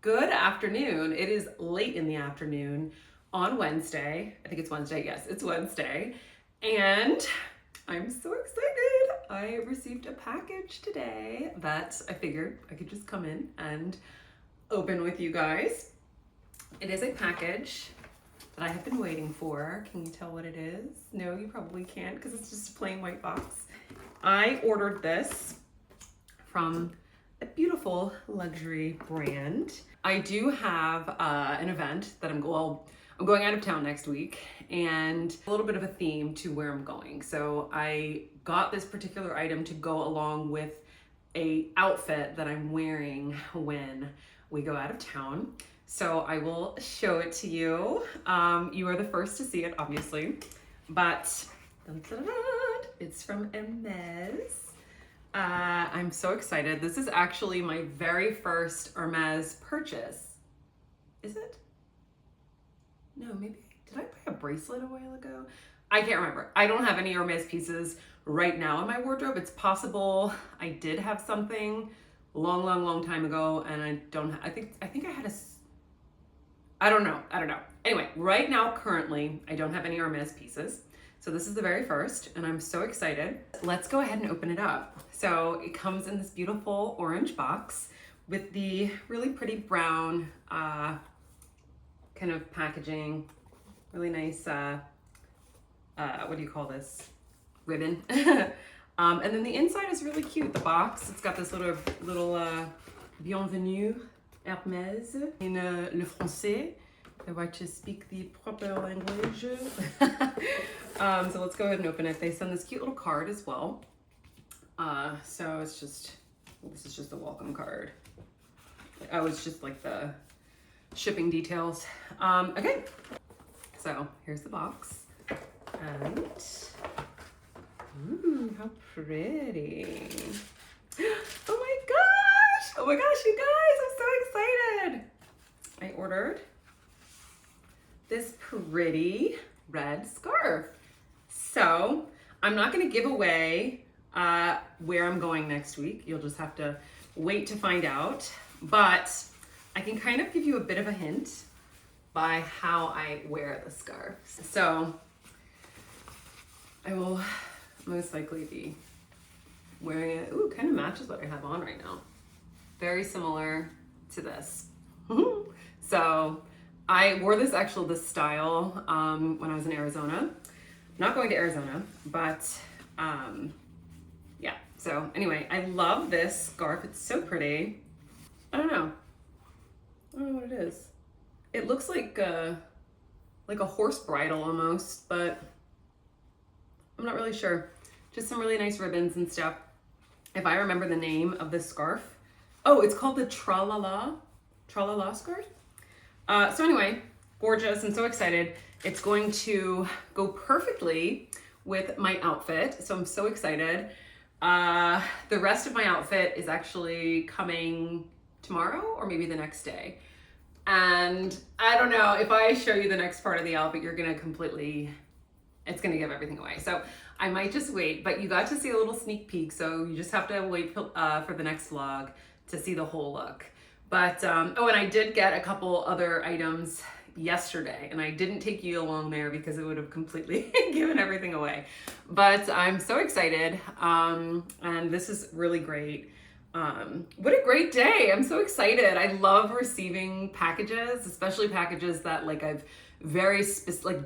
Good afternoon. It is late in the afternoon on Wednesday. I think it's Wednesday. Yes, it's Wednesday. And I'm so excited. I received a package today that I figured I could just come in and open with you guys. It is a package that I have been waiting for. Can you tell what it is? No, you probably can't because it's just a plain white box. I ordered this from a beautiful luxury brand. I do have an event that I'm going out of town next week, and a little bit of a theme to where I'm going. So I got this particular item to go along with a outfit that I'm wearing when we go out of town. So I will show it to you. You are the first to see it, obviously, but dun, dun, dun, it's from Hermès. I'm so excited. This is actually my very first Hermès purchase. Is it? No, maybe. Did I buy a bracelet a while ago? I can't remember. I don't have any Hermès pieces right now in my wardrobe. It's possible I did have something long time ago, and I don't. I think I had a. I don't know. Anyway, right now, currently, I don't have any Hermès pieces. So this is the very first, and I'm so excited. Let's go ahead and open it up. So it comes in this beautiful orange box with the really pretty brown kind of packaging. Really nice, what do you call this? Ribbon. And then the inside is really cute. The box, it's got this little bienvenue Hermès in le français. I want to speak the proper language. So let's go ahead and open it. They send this cute little card as well. So this is just the welcome card. Oh, it's just like the shipping details. Okay, so here's the box. And, ooh, how pretty. Oh my gosh, you guys, I'm so excited. I ordered this pretty red scarf. So I'm not gonna give away where I'm going next week. You'll just have to wait to find out. But I can kind of give you a bit of a hint by how I wear the scarf. So I will most likely be wearing it. Ooh, kind of matches what I have on right now. Very similar to this. So I wore this style when I was in Arizona. Not going to Arizona, but yeah. So anyway, I love this scarf. It's so pretty. I don't know what it is. It looks like a horse bridle almost, but I'm not really sure. Just some really nice ribbons and stuff. If I remember the name of this scarf. Oh, it's called the Tra-La-La scarf. So anyway, gorgeous. I'm so excited. It's going to go perfectly with my outfit. So I'm so excited. The rest of my outfit is actually coming tomorrow or maybe the next day. And I don't know, if I show you the next part of the outfit, it's gonna give everything away. So I might just wait, but you got to see a little sneak peek. So you just have to wait for the next vlog to see the whole look. But, oh, and I did get a couple other items yesterday, and I didn't take you along there because it would have completely given everything away. But I'm so excited, and this is really great. What a great day. I'm so excited. I love receiving packages, especially packages that I've very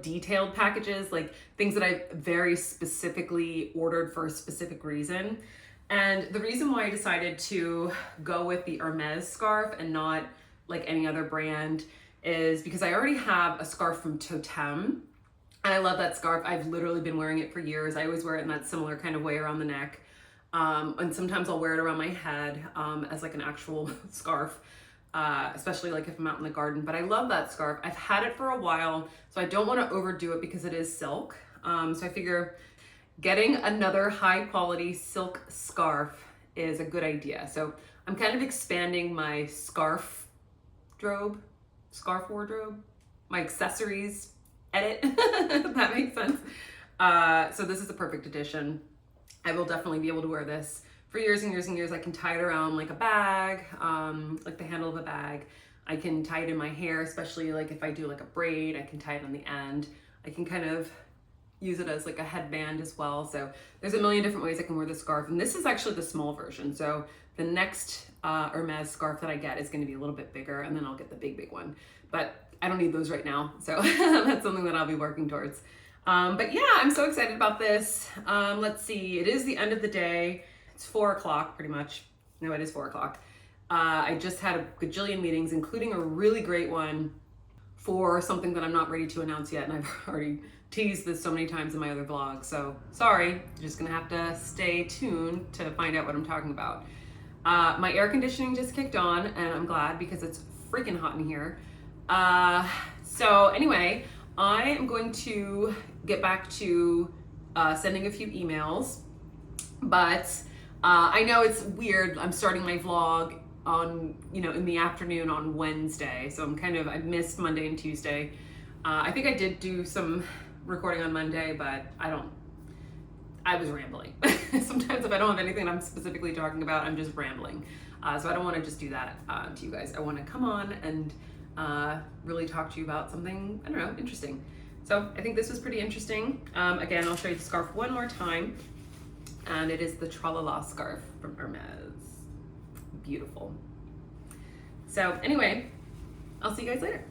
detailed packages, like things that I've very specifically ordered for a specific reason. And the reason why I decided to go with the Hermès scarf and not like any other brand is because I already have a scarf from Totem, and I love that scarf. I've literally been wearing it for years. I always wear it in that similar kind of way around the neck. And sometimes I'll wear it around my head as like an actual scarf, especially like if I'm out in the garden. But I love that scarf. I've had it for a while, so I don't want to overdo it because it is silk. So I figure getting another high quality silk scarf is a good idea. So I'm kind of expanding my scarf wardrobe, my accessories edit, if that makes sense. So this is a perfect addition. I will definitely be able to wear this for years and years and years. I can tie it around like a bag, like the handle of a bag. I can tie it in my hair, especially like if I do like a braid, I can tie it on the end. I can kind of use it as like a headband as well. So there's a million different ways I can wear the scarf. And this is actually the small version. So the next Hermès scarf that I get is going to be a little bit bigger, and then I'll get the big one. But I don't need those right now. So that's something that I'll be working towards. But yeah, I'm so excited about this. Let's see, it is the end of the day. It's 4 o'clock pretty much. No, it is 4 o'clock. I just had a gajillion meetings, including a really great one for something that I'm not ready to announce yet. And I've already teased this so many times in my other vlogs. So sorry, you're just gonna have to stay tuned to find out what I'm talking about. My air conditioning just kicked on, and I'm glad because it's freaking hot in here. So anyway, I am going to get back to sending a few emails, but I know it's weird. I'm starting my vlog on, in the afternoon on Wednesday. So I missed Monday and Tuesday. I think I did do some recording on Monday, but I was rambling. Sometimes if I don't have anything I'm specifically talking about, I'm just rambling. So I don't want to just do that to you guys. I want to come on and really talk to you about something, I don't know, interesting. So I think this was pretty interesting. Again, I'll show you the scarf one more time. And it is the Tralala scarf from Hermès. Beautiful. So anyway, I'll see you guys later.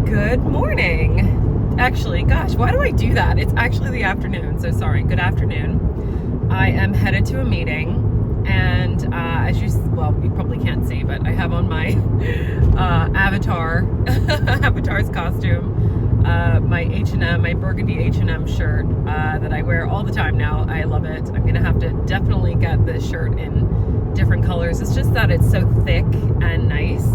Good morning. Actually, gosh, why do I do that? It's actually the afternoon, so sorry. Good afternoon. I am headed to a meeting, and you probably can't see, but I have on my avatar's costume. My H&M, my burgundy H&M shirt that I wear all the time now. I love it. I'm gonna have to definitely get this shirt in different colors. It's just that it's so thick and nice.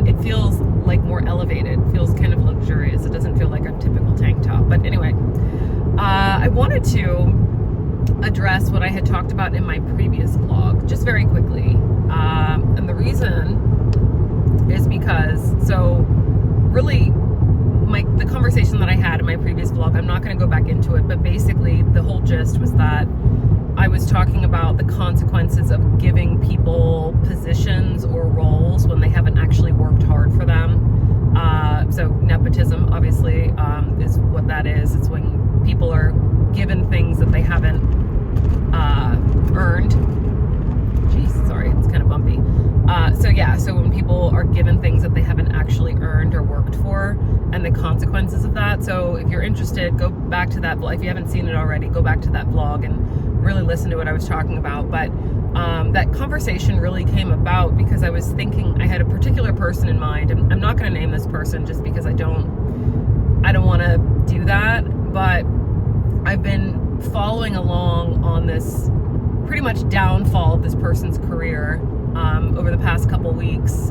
It feels like more elevated. It feels kind of luxurious. It doesn't feel like a typical tank top. But anyway, I wanted to address what I had talked about in my previous vlog, just very quickly. And the reason is because, really, the conversation that I had in my previous vlog, I'm not going to go back into it, but basically the whole gist was that I was talking about the consequences of giving people positions or roles when they haven't actually worked hard for them. So nepotism, obviously, is what that is. It's when people are given things that they haven't earned. Jeez, sorry, it's kind of bumpy. So when people are given things that they haven't actually earned or worked for, and the consequences of that. So if you're interested, go back to that vlog. If you haven't seen it already, go back to that vlog and really listen to what I was talking about. But that conversation really came about because I was thinking I had a particular person in mind. I'm not going to name this person just because I don't want to do that. But I've been following along on this pretty much downfall of this person's career over the past couple weeks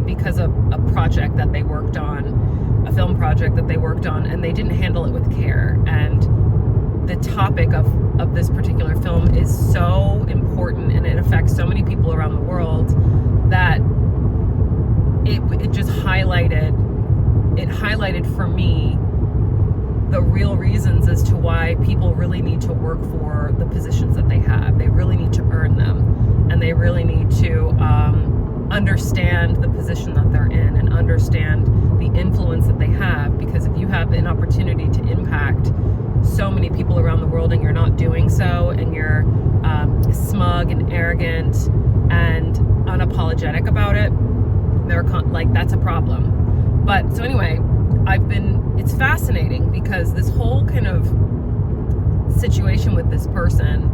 because of a project that they worked on, a film project that they worked on, and they didn't handle it with care. And the topic of this particular film is so important, and it affects so many people around the world that it just highlighted for me the real reasons as to why people really need to work for the positions that they have. They really need to earn them, and they really need to understand the position that they're in and understand the influence that they have. Because if you have an opportunity to impact so many people around the world and you're not doing so, and you're smug and arrogant and unapologetic about it, that's a problem. But so anyway, it's fascinating because this whole kind of situation with this person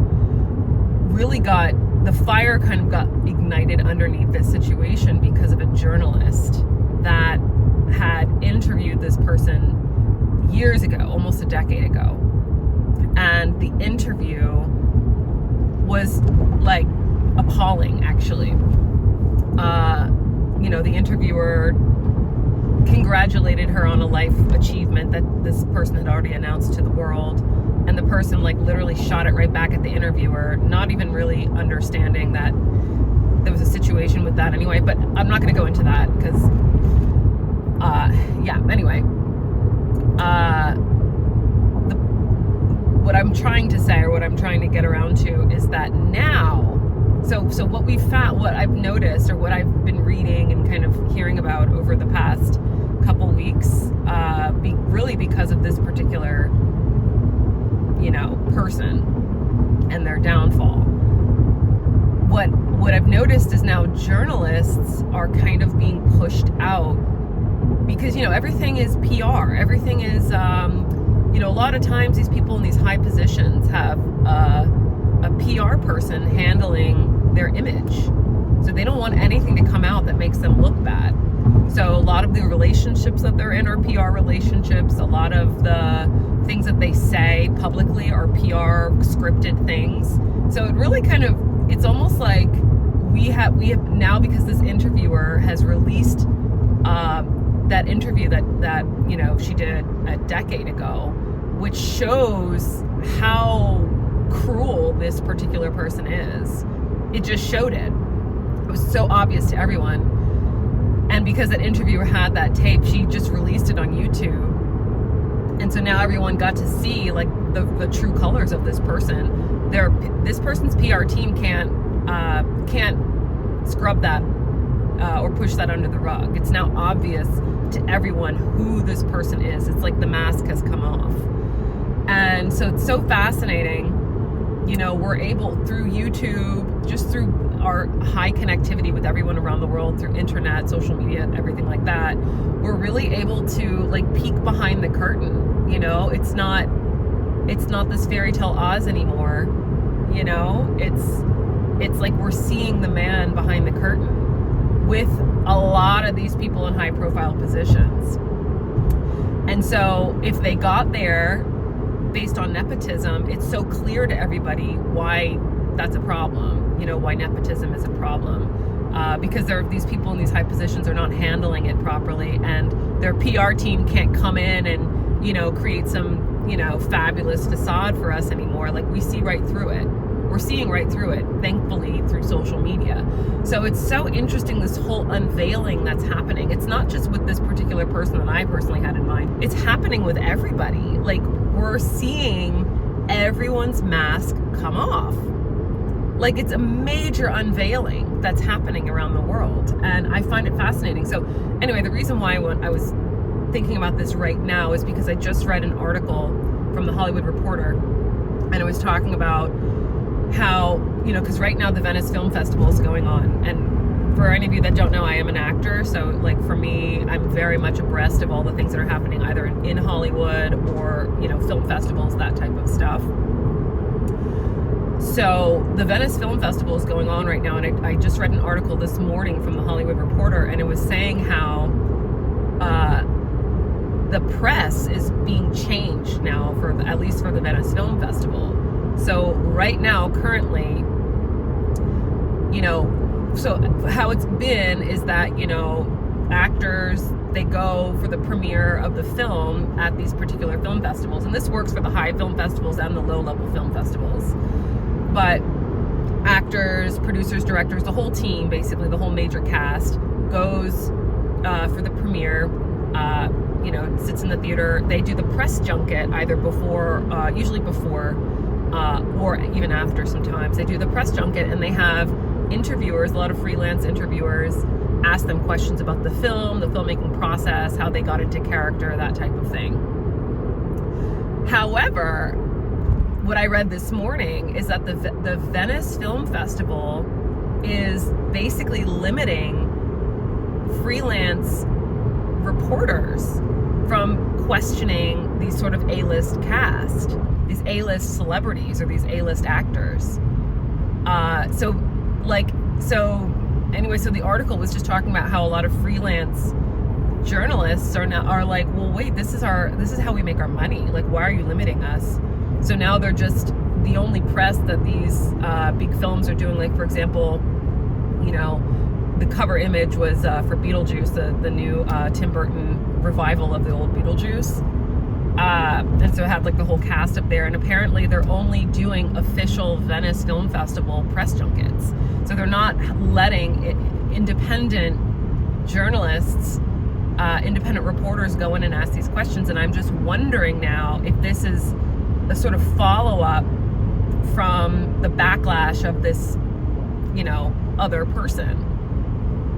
really the fire kind of got ignited underneath this situation because of a journalist that had interviewed this person years ago, almost a decade ago. And the interview was like appalling, actually. The interviewer congratulated her on a life achievement that this person had already announced to the world, and the person literally shot it right back at the interviewer, not even really understanding that there was a situation with that anyway. But I'm not going to go into that because anyway, what I'm trying to say, or what I'm trying to get around to, is that now, so what we found, what I've noticed, or what noticed is now journalists are kind of being pushed out because, you know, everything is PR. Everything is, you know, a lot of times these people in these high positions have a PR person handling their image. So they don't want anything to come out that makes them look bad. So a lot of the relationships that they're in are PR relationships. A lot of the things that they say publicly are PR scripted things. So it really kind of, it's almost like we have now, because this interviewer has released that interview that you know, she did a decade ago, which shows how cruel this particular person is. It just showed it. It was so obvious to everyone. And because that interviewer had that tape, she just released it on YouTube. And so now everyone got to see like the true colors of this person. This person's PR team can't scrub that or push that under the rug. It's now obvious to everyone who this person is. It's like the mask has come off. And so it's so fascinating. You know, we're able, through YouTube, just through our high connectivity with everyone around the world, through internet, social media, everything like that, we're really able to like peek behind the curtain. You know, it's not this fairy tale Oz anymore. You know, it's like we're seeing the man behind the curtain with a lot of these people in high profile positions. And so if they got there based on nepotism, it's so clear to everybody why that's a problem, you know, why nepotism is a problem. Because these people in these high positions are not handling it properly, and their PR team can't come in and, you know, create some, you know, fabulous facade for us anymore. Like, we see right through it. We're seeing right through it, thankfully, through social media. So it's so interesting, this whole unveiling that's happening. It's not just with this particular person that I personally had in mind. It's happening with everybody. Like, we're seeing everyone's mask come off. Like, it's a major unveiling that's happening around the world. And I find it fascinating. So anyway, the reason why I was thinking about this right now is because I just read an article from the Hollywood Reporter, and it was talking about how, you know, because right now the Venice Film Festival is going on, and for any of you that don't know, I am an actor, so like for me, I'm very much abreast of all the things that are happening either in Hollywood or, you know, film festivals, that type of stuff. So the Venice Film Festival is going on right now, and I just read an article this morning from the Hollywood Reporter, and it was saying how the press is being changed now at least for the Venice Film Festival. So right now, currently, you know, so how it's been is that, you know, actors, they go for the premiere of the film at these particular film festivals. And this works for the high film festivals and the low-level film festivals. But actors, producers, directors, the whole team, basically the whole major cast, goes for the premiere, you know, sits in the theater. They do the press junket either before, usually before, or even after sometimes. They do the press junket, and they have interviewers, a lot of freelance interviewers, ask them questions about the film, the filmmaking process, how they got into character, that type of thing. However, what I read this morning is that the Venice Film Festival is basically limiting freelance reporters from questioning these sort of A-list cast, these A-list celebrities or these A-list actors. So the article was just talking about how a lot of freelance journalists are like, well, wait, this is how we make our money. Like, why are you limiting us? So now they're just the only press that these big films are doing. Like, for example, you know, the cover image was for Beetlejuice, the new Tim Burton revival of the old Beetlejuice. And so it had like the whole cast up there, and apparently they're only doing official Venice Film Festival press junkets. So they're not letting independent journalists, independent reporters go in and ask these questions. And I'm just wondering now if this is a sort of follow-up from the backlash of this, you know, other person.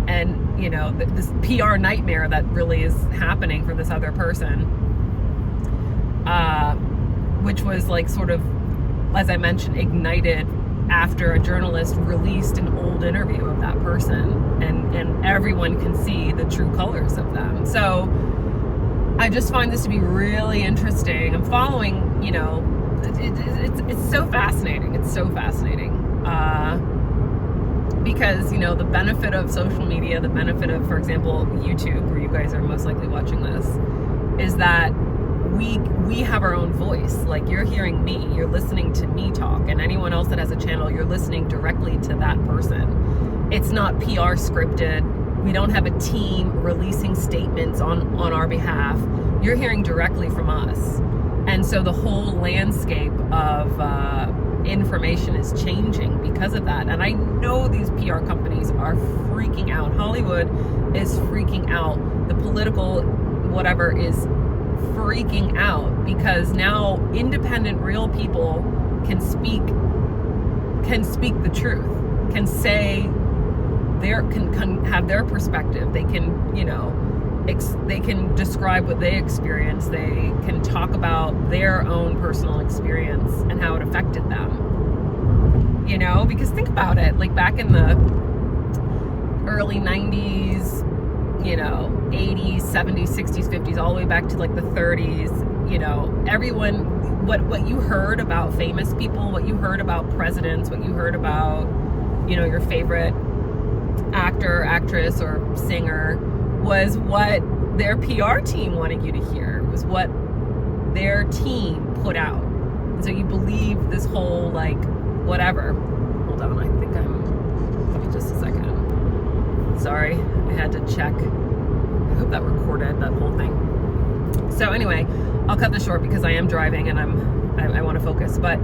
And, you know, this PR nightmare that really is happening for this other person, which was like sort of, as I mentioned, ignited after a journalist released an old interview of that person, and everyone can see the true colors of them. So I just find this to be really interesting. I'm following, you know, it's so fascinating. It's so fascinating. Because, you know, the benefit of social media, the benefit of, for example, YouTube, where you guys are most likely watching this, is that we have our own voice. Like, you're hearing me, you're listening to me talk, and anyone else that has a channel, you're listening directly to that person. It's not PR scripted. We don't have a team releasing statements on our behalf. You're hearing directly from us. And so the whole landscape of information is changing because of that. And I know these PR companies are freaking out. Hollywood is freaking out. The political whatever is freaking out, because now independent real people can speak the truth, can say can have their perspective. They can, you know, they can describe what they experienced. They can talk about their own personal experience and how it affected them. You know, because think about it, like back in the early 90s, you know, 80s, 70s, 60s, 50s, all the way back to like the 30s, you know, everyone, what you heard about famous people, what you heard about presidents, what you heard about, you know, your favorite actor, actress, or singer, was what their PR team wanted you to hear, was what their team put out. And so you believe this whole, like, whatever. Hold on, I think give me just a second. Sorry, I had to check. I hope that recorded that whole thing. So anyway, I'll cut this short because I am driving and I want to focus. But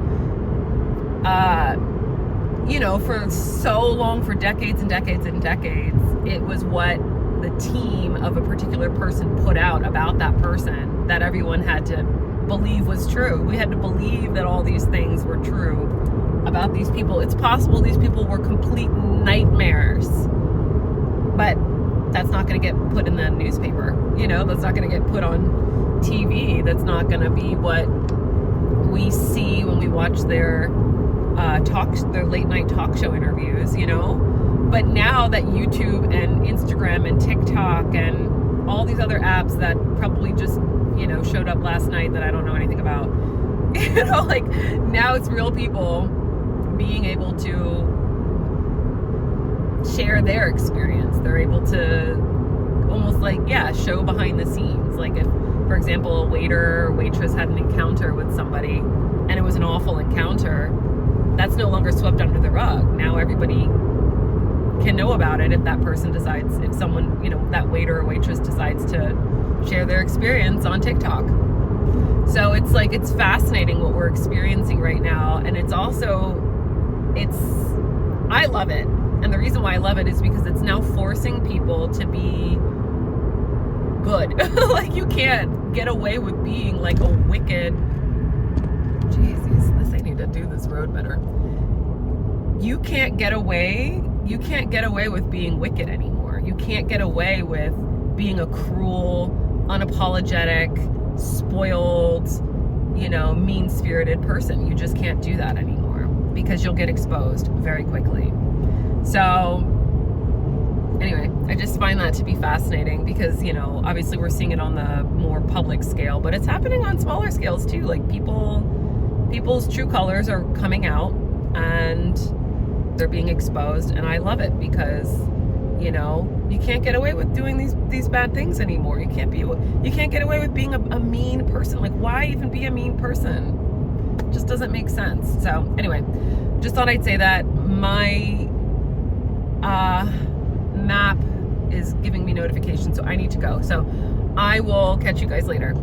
you know, for so long, for decades and decades and decades, it was what the team of a particular person put out about that person that everyone had to believe was true. We had to believe that all these things were true about these people. It's possible these people were complete nightmares, but that's not going to get put in the newspaper. You know, that's not going to get put on TV. That's not going to be what we see when we watch their late night talk show interviews, you know. But now that YouTube and Instagram and TikTok and all these other apps that probably just, you know, showed up last night that I don't know anything about, you know, like, now it's real people being able to share their experience. They're able to almost, like, yeah, show behind the scenes. Like, if, for example, a waiter or waitress had an encounter with somebody and it was an awful encounter, that's no longer swept under the rug. Now everybody can know about it if that person decides, if someone, you know, that waiter or waitress decides to share their experience on TikTok. So it's like, it's fascinating what we're experiencing right now. And it's also, I love it. And the reason why I love it is because it's now forcing people to be good. Like, you can't get away with being like a wicked, Jesus, I need to do this road better. You can't get away with being wicked anymore. You can't get away with being a cruel, unapologetic, spoiled, you know, mean-spirited person. You just can't do that anymore because you'll get exposed very quickly. So anyway, I just find that to be fascinating because, you know, obviously we're seeing it on the more public scale, but it's happening on smaller scales too. Like, people's true colors are coming out and they're being exposed, and I love it because, you know, you can't get away with doing these bad things anymore. You can't get away with being a mean person. Like, why even be a mean person? It just doesn't make sense. So anyway, just thought I'd say that. My map is giving me notifications, so I need to go. So I will catch you guys later.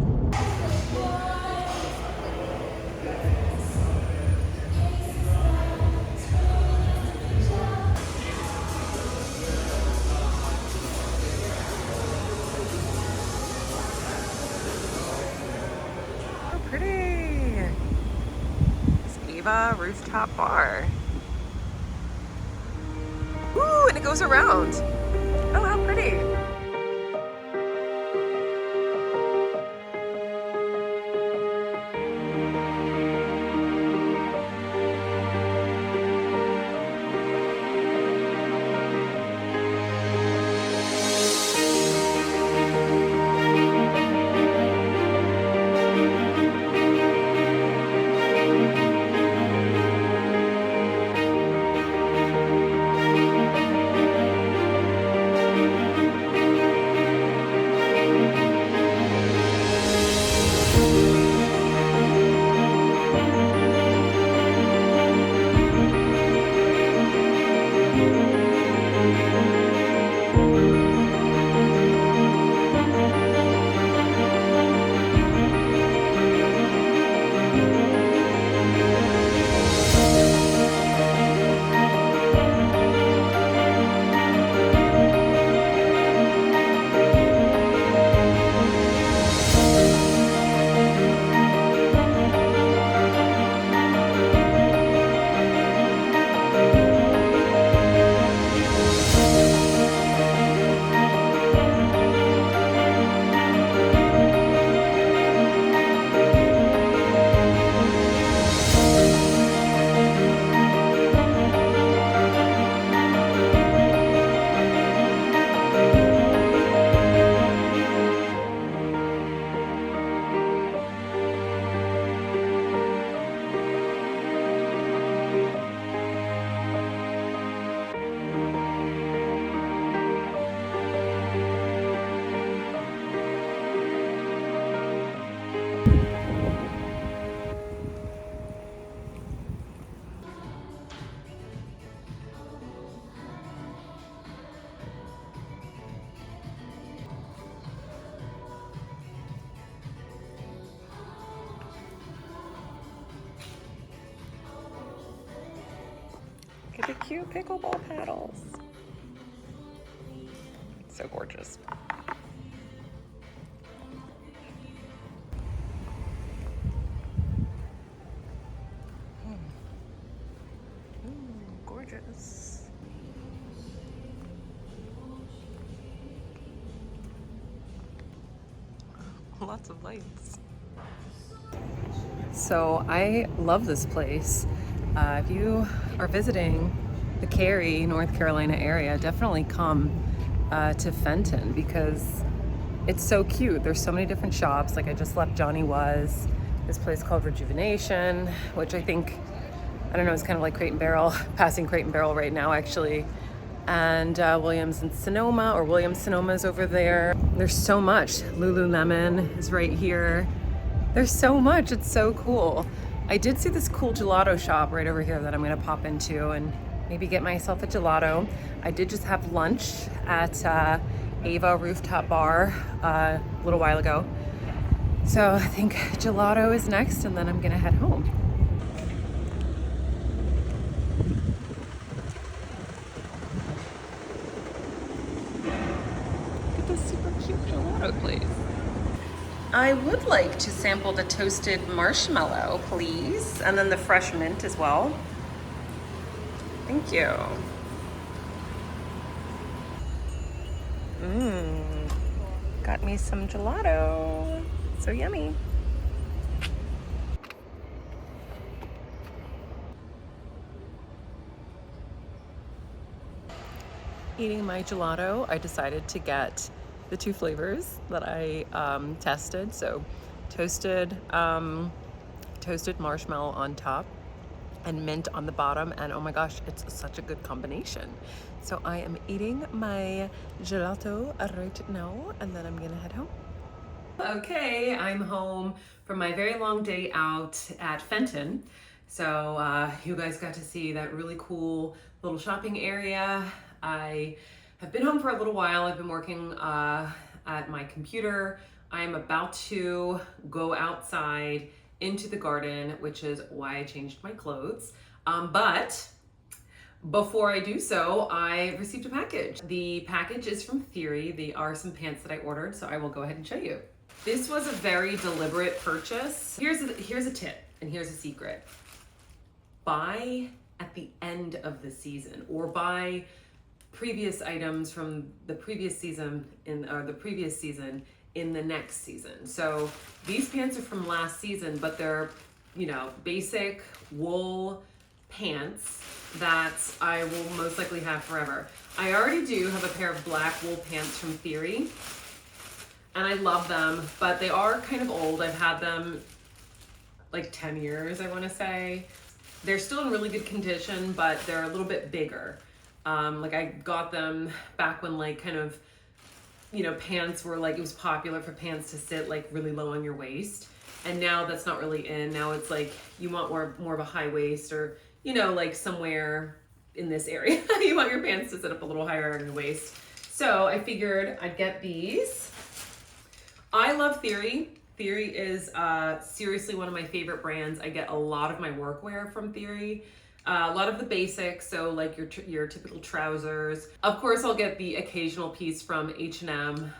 Rooftop bar. Ooh, and it goes around. Oh, how pretty. cute pickleball paddles. So gorgeous. Gorgeous. Lots of lights. So I love this place. If you are visiting the Cary, North Carolina area, definitely come to Fenton because it's so cute. There's so many different shops. Like I just left Johnny Was, this place called Rejuvenation, which I think, I don't know, it's kind of like Crate and Barrel, passing Crate and Barrel right now actually. And Williams and Sonoma, or Williams Sonoma is over there. There's so much. Lululemon is right here. There's so much, it's so cool. I did see this cool gelato shop right over here that I'm gonna pop into and maybe get myself a gelato. I did just have lunch at Ava Rooftop Bar a little while ago. So I think gelato is next and then I'm gonna head home. Look at this super cute gelato place. I would like to sample the toasted marshmallow, please. And then the fresh mint as well. Thank you. Got me some gelato. So yummy. Eating my gelato, I decided to get the two flavors that I tested. So toasted marshmallow on top and mint on the bottom. And oh my gosh, it's such a good combination. So I am eating my gelato right now and then I'm gonna head home. Okay, I'm home from my very long day out at Fenton. So you guys got to see that really cool little shopping area. I have been home for a little while. I've been working at my computer. I'm about to go outside into the garden, which is why I changed my clothes. But before I do so, I received a package. The package is from Theory. They are some pants that I ordered, so I will go ahead and show you. This was a very deliberate purchase. Here's a tip and here's a secret. Buy at the end of the season or buy previous items from the previous season in the next season. So these pants are from last season, but they're, you know, basic wool pants that I will most likely have forever. I already do have a pair of black wool pants from Theory and I love them, but they are kind of old. I've had them like 10 years, I want to say. They're still in really good condition, but they're a little bit bigger. Like I got them back when like kind of, you know, pants were like, it was popular for pants to sit like really low on your waist. And now that's not really in. Now it's like you want more of a high waist or, you know, like somewhere in this area. You want your pants to sit up a little higher on your waist. So I figured I'd get these. I love Theory. Theory is seriously one of my favorite brands. I get a lot of my workwear from Theory. A lot of the basics, so like your typical trousers. Of course, I'll get the occasional piece from H&M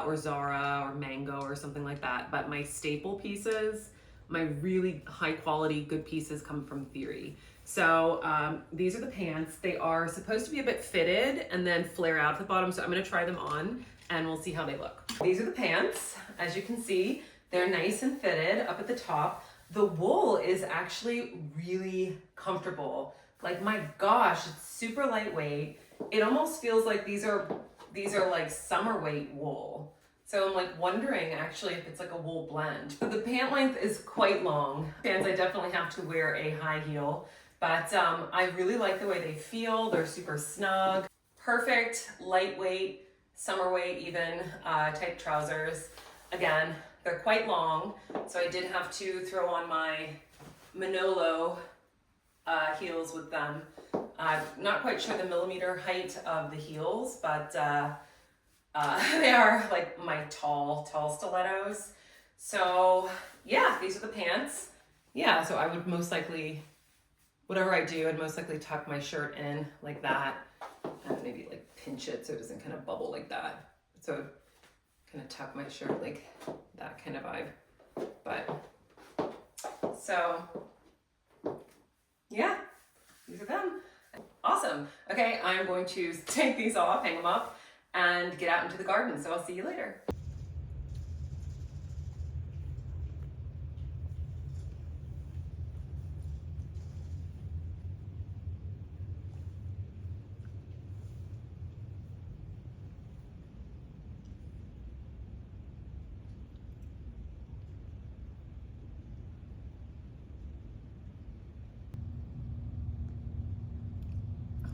or Zara or Mango or something like that. But my staple pieces, my really high quality, good pieces come from Theory. So these are the pants. They are supposed to be a bit fitted and then flare out at the bottom. So I'm gonna try them on and we'll see how they look. These are the pants. As you can see, they're nice and fitted up at the top. The wool is actually really comfortable. Like my gosh, it's super lightweight. It almost feels like these are like summer weight wool. So I'm like wondering actually if it's like a wool blend. But the pant length is quite long. Pants I definitely have to wear a high heel, but I really like the way they feel. They're super snug, perfect, lightweight, summer weight even type trousers. Again, they're quite long, so I did have to throw on my Manolo heels with them. I'm not quite sure the millimeter height of the heels, but they are like my tall stilettos. So yeah, these are the pants. Yeah, so I would most likely whatever I do, I'd most likely tuck my shirt in like that and maybe like pinch it so it doesn't kind of bubble like that. So kind of tuck my shirt like that kind of vibe. But so yeah, these are them. Awesome. Okay, I'm going to take these off, hang them up, and get out into the garden. So I'll see you later.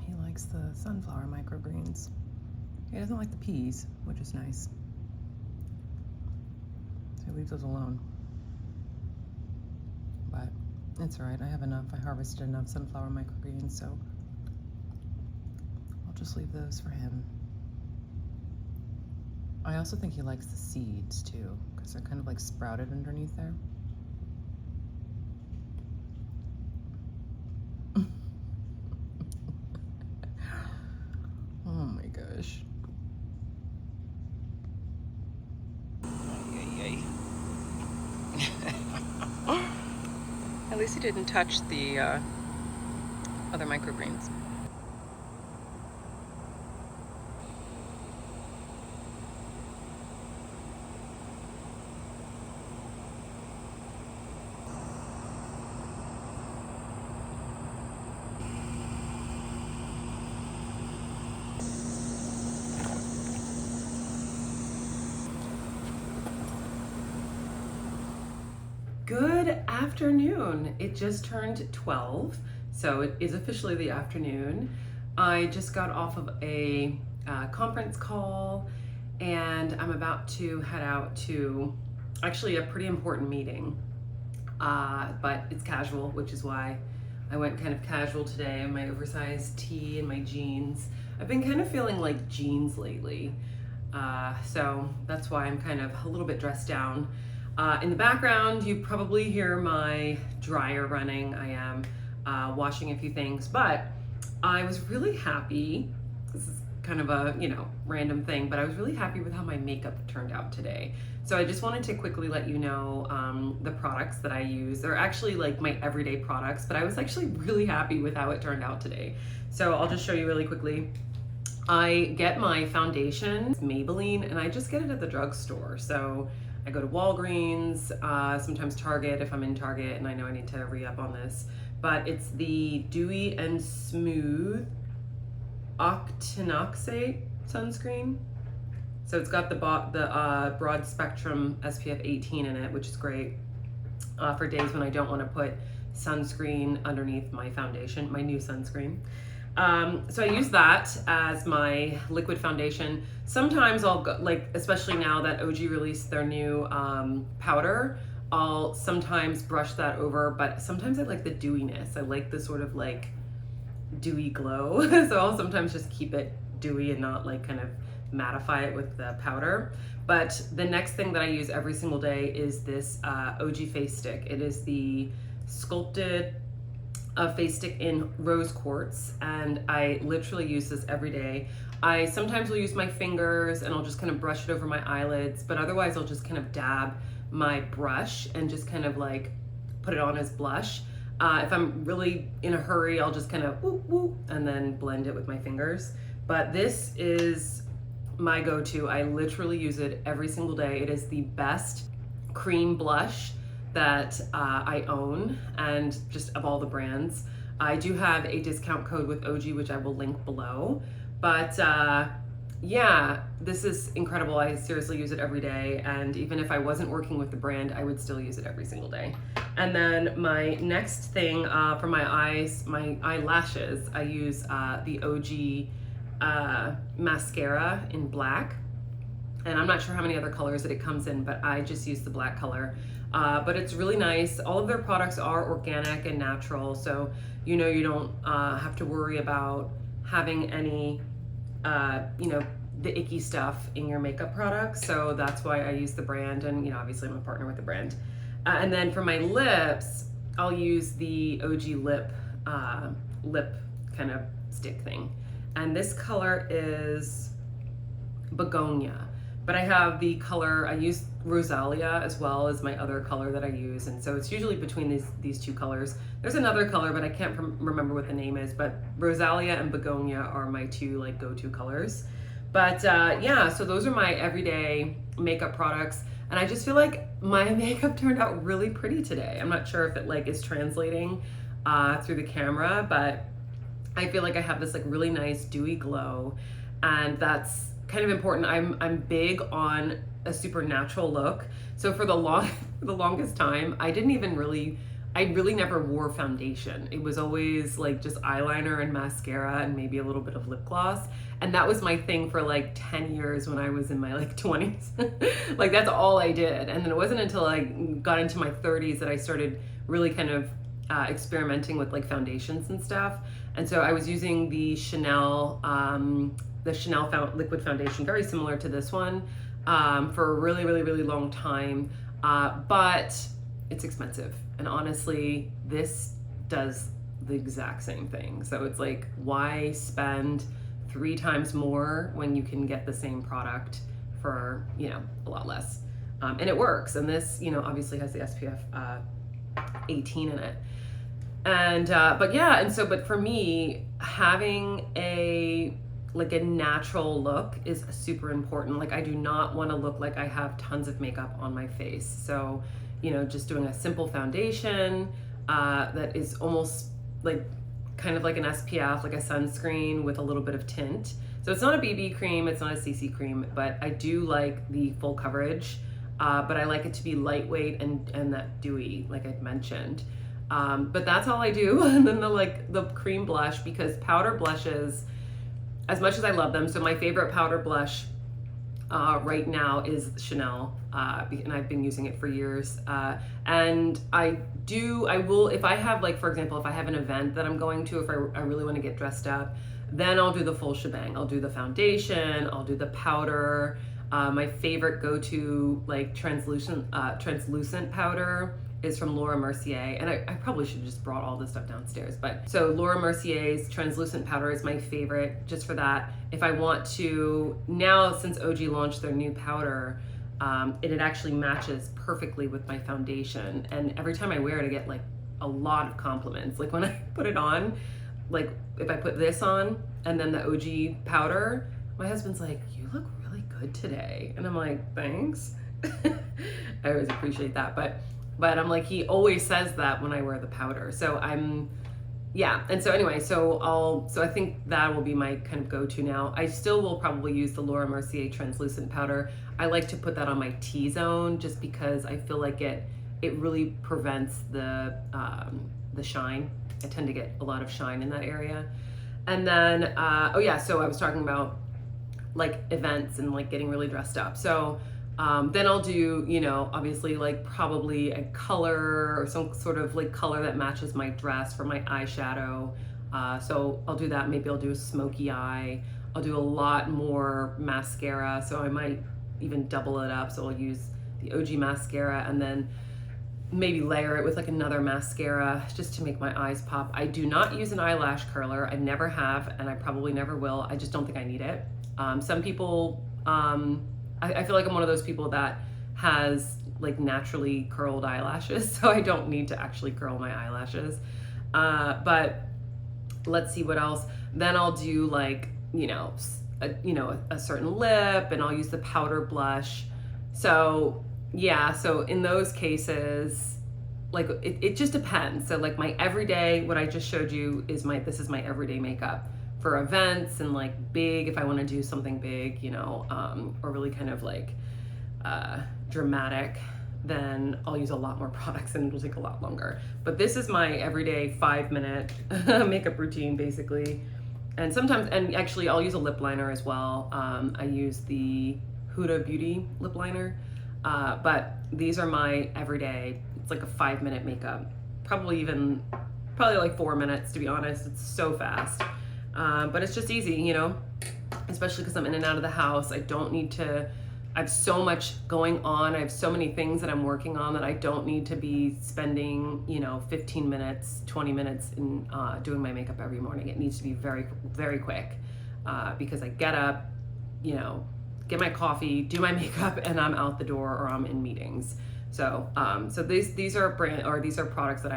He likes the sunflower microgreens. He doesn't like the peas, which is nice. So he leaves those alone. But it's all right, I have enough. I harvested enough sunflower microgreens, so I'll just leave those for him. I also think he likes the seeds too, because they're kind of like sprouted underneath there. Oh my gosh. At least he didn't touch the other microgreens. Good afternoon. It just turned 12, so it is officially the afternoon. I just got off of a conference call and I'm about to head out to actually a pretty important meeting, but it's casual, which is why I went kind of casual today in my oversized tee and my jeans. I've been kind of feeling like jeans lately, so that's why I'm kind of a little bit dressed down. In the background, you probably hear my dryer running. I am washing a few things, but I was really happy. This is kind of a, random thing, but I was really happy with how my makeup turned out today. So I just wanted to quickly let you know the products that I use. They're actually like my everyday products, but I was actually really happy with how it turned out today. So I'll just show you really quickly. I get my foundation, Maybelline, and I just get it at the drugstore. So I go to Walgreens, sometimes Target if I'm in Target and I know I need to re-up on this. But it's the Dewy and Smooth Octinoxate sunscreen. So it's got the broad spectrum SPF 18 in it, which is great for days when I don't want to put sunscreen underneath my foundation, my new sunscreen. So I use that as my liquid foundation. Sometimes I'll go, like, especially now that OG released their new powder, I'll sometimes brush that over, but sometimes I like the dewiness. I like the sort of like dewy glow. So I'll sometimes just keep it dewy and not like kind of mattify it with the powder. But the next thing that I use every single day is this OG face stick. It is the sculpted face stick in rose quartz, and I literally use this every day. I sometimes will use my fingers and I'll just kind of brush it over my eyelids, but otherwise I'll just kind of dab my brush and just kind of like put it on as blush. If I'm really in a hurry, I'll just kind of whoop, whoop, and then blend it with my fingers. But this is my go-to. I literally use it every single day. It is the best cream blush that I own, and just of all the brands. I do have a discount code with OG, which I will link below. But yeah, this is incredible. I seriously use it every day, and even if I wasn't working with the brand, I would still use it every single day. And then my next thing for my eyes, my eyelashes, I use the OG mascara in black. And I'm not sure how many other colors that it comes in, but I just use the black color. But it's really nice. All of their products are organic and natural, so you don't have to worry about having any the icky stuff in your makeup products. So that's why I use the brand, and obviously I'm a partner with the brand. And then for my lips, I'll use the OG lip lip kind of stick thing. And this color is Begonia. But I have the color, I use Rosalia as well as my other color that I use. And so it's usually between these two colors. There's another color, but I can't remember what the name is. But Rosalia and Begonia are my two like go-to colors. But yeah, so those are my everyday makeup products. And I just feel like my makeup turned out really pretty today. I'm not sure if it like is translating through the camera, but I feel like I have this like really nice dewy glow, and that's kind of important. I'm big on a supernatural look. So for the longest time, I really never wore foundation. It was always like just eyeliner and mascara and maybe a little bit of lip gloss. And that was my thing for like 10 years when I was in my like 20s. Like that's all I did. And then it wasn't until I got into my 30s that I started really kind of experimenting with like foundations and stuff. And so I was using the Chanel liquid foundation, very similar to this one, for a really, really, really long time. But it's expensive. And honestly, this does the exact same thing. So it's like, why spend 3 times more when you can get the same product for, you know, a lot less? And it works. And this, you know, obviously has the SPF 18 in it. And, but yeah, and so, but for me, having a natural look is super important. Like I do not want to look like I have tons of makeup on my face. So, you know, just doing a simple foundation that is almost like kind of like an SPF, like a sunscreen with a little bit of tint. So it's not a BB cream, it's not a CC cream, but I do like the full coverage, but I like it to be lightweight and that dewy, like I'd mentioned. But that's all I do. And then the cream blush, because powder blushes, as much as I love them, so my favorite powder blush right now is Chanel, and I've been using it for years. And I will, if I have like, for example, if I have an event that I'm going to, if I really want to get dressed up, then I'll do the full shebang. I'll do the foundation, I'll do the powder. My favorite go-to like translucent powder is from Laura Mercier, and I probably should have just brought all this stuff downstairs, but so Laura Mercier's translucent powder is my favorite just for that. If I want to, now since OG launched their new powder, it actually matches perfectly with my foundation, and every time I wear it I get like a lot of compliments. Like when I put it on, like if I put this on and then the OG powder, my husband's like, you look really good today, and I'm like, thanks. I always appreciate that, but I'm like, he always says that when I wear the powder. So yeah. And so anyway, so I think that will be my kind of go-to now. I still will probably use the Laura Mercier translucent powder. I like to put that on my T-zone just because I feel like it really prevents the shine. I tend to get a lot of shine in that area. And then, oh yeah, so I was talking about like events and like getting really dressed up. So then I'll do, you know, obviously like probably a color or some sort of like color that matches my dress for my eyeshadow. So I'll do that. Maybe I'll do a smoky eye. I'll do a lot more mascara. So I might even double it up. So I'll use the OG mascara and then maybe layer it with like another mascara just to make my eyes pop. I do not use an eyelash curler. I never have, and I probably never will. I just don't think I need it. Some people, I feel like I'm one of those people that has like naturally curled eyelashes, so I don't need to actually curl my eyelashes. But let's see what else. Then I'll do like, a certain lip, and I'll use the powder blush. So yeah, so in those cases, like it just depends. So like my everyday, what I just showed you is this is my everyday makeup. For events and like big, if I want to do something big, or really kind of like dramatic, then I'll use a lot more products and it'll take a lot longer. But this is my everyday 5-minute makeup routine basically. And sometimes, and actually I'll use a lip liner as well. I use the Huda Beauty lip liner, but these are my everyday, it's like a 5-minute makeup, probably like 4 minutes to be honest. It's so fast. But it's just easy, especially because I'm in and out of the house. I don't need to I have so much going on. I have so many things that I'm working on that I don't need to be spending, 15 minutes, 20 minutes in doing my makeup every morning. It needs to be very, very quick because I get up, get my coffee, do my makeup, and I'm out the door or I'm in meetings. So, these are products that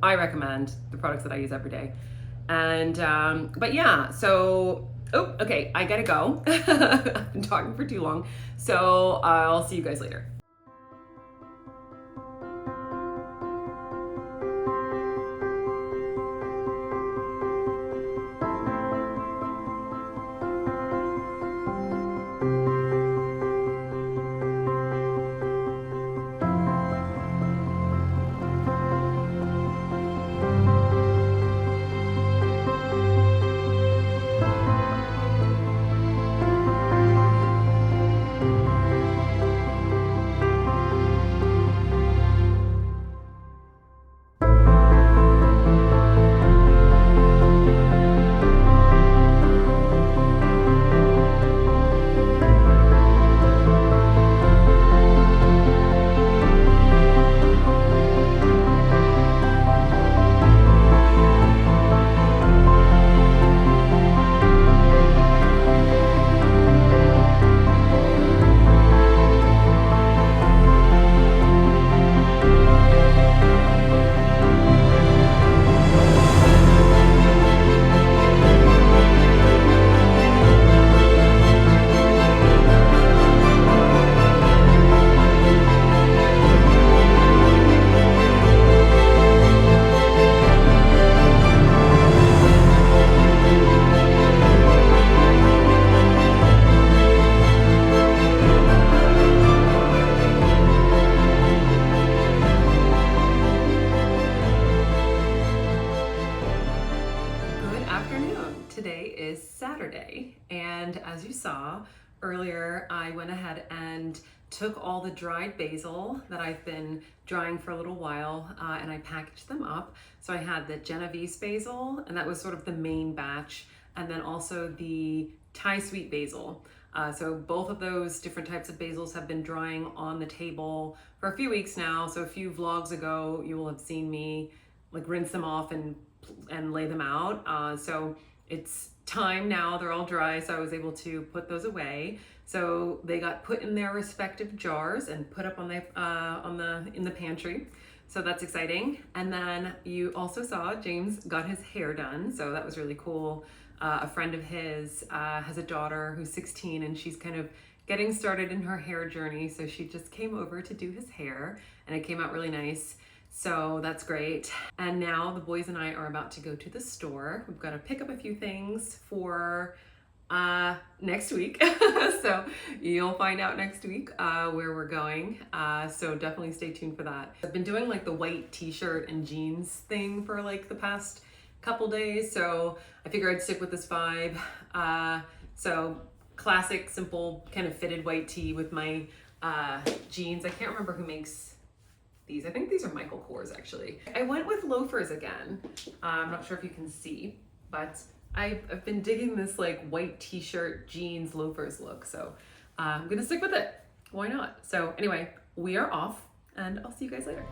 I recommend, the products that I use every day. And, but yeah, so, oh, okay, I gotta go. I've been talking for too long. So I'll see you guys later. Saturday, and as you saw earlier, I went ahead and took all the dried basil that I've been drying for a little while and I packaged them up. So I had the Genovese basil, and that was sort of the main batch, and then also the Thai sweet basil. So both of those different types of basils have been drying on the table for a few weeks now. So a few vlogs ago, you will have seen me like rinse them off and lay them out. So it's time now, they're all dry, so I was able to put those away. So they got put in their respective jars and put up in the pantry. So that's exciting. And then you also saw James got his hair done, so that was really cool. A friend of his has a daughter who's 16, and she's kind of getting started in her hair journey, so she just came over to do his hair, and it came out really nice. So that's great. And now the boys and I are about to go to the store. We've got to pick up a few things for next week. So you'll find out next week where we're going. So definitely stay tuned for that. I've been doing like the white t-shirt and jeans thing for like the past couple days. So I figured I'd stick with this vibe. So classic, simple, kind of fitted white tee with my jeans. I can't remember who makes these. I think these are Michael Kors actually. I went with loafers again. I'm not sure if you can see, but I've been digging this like white t-shirt, jeans, loafers look. So I'm gonna stick with it. Why not? So anyway, we are off and I'll see you guys later.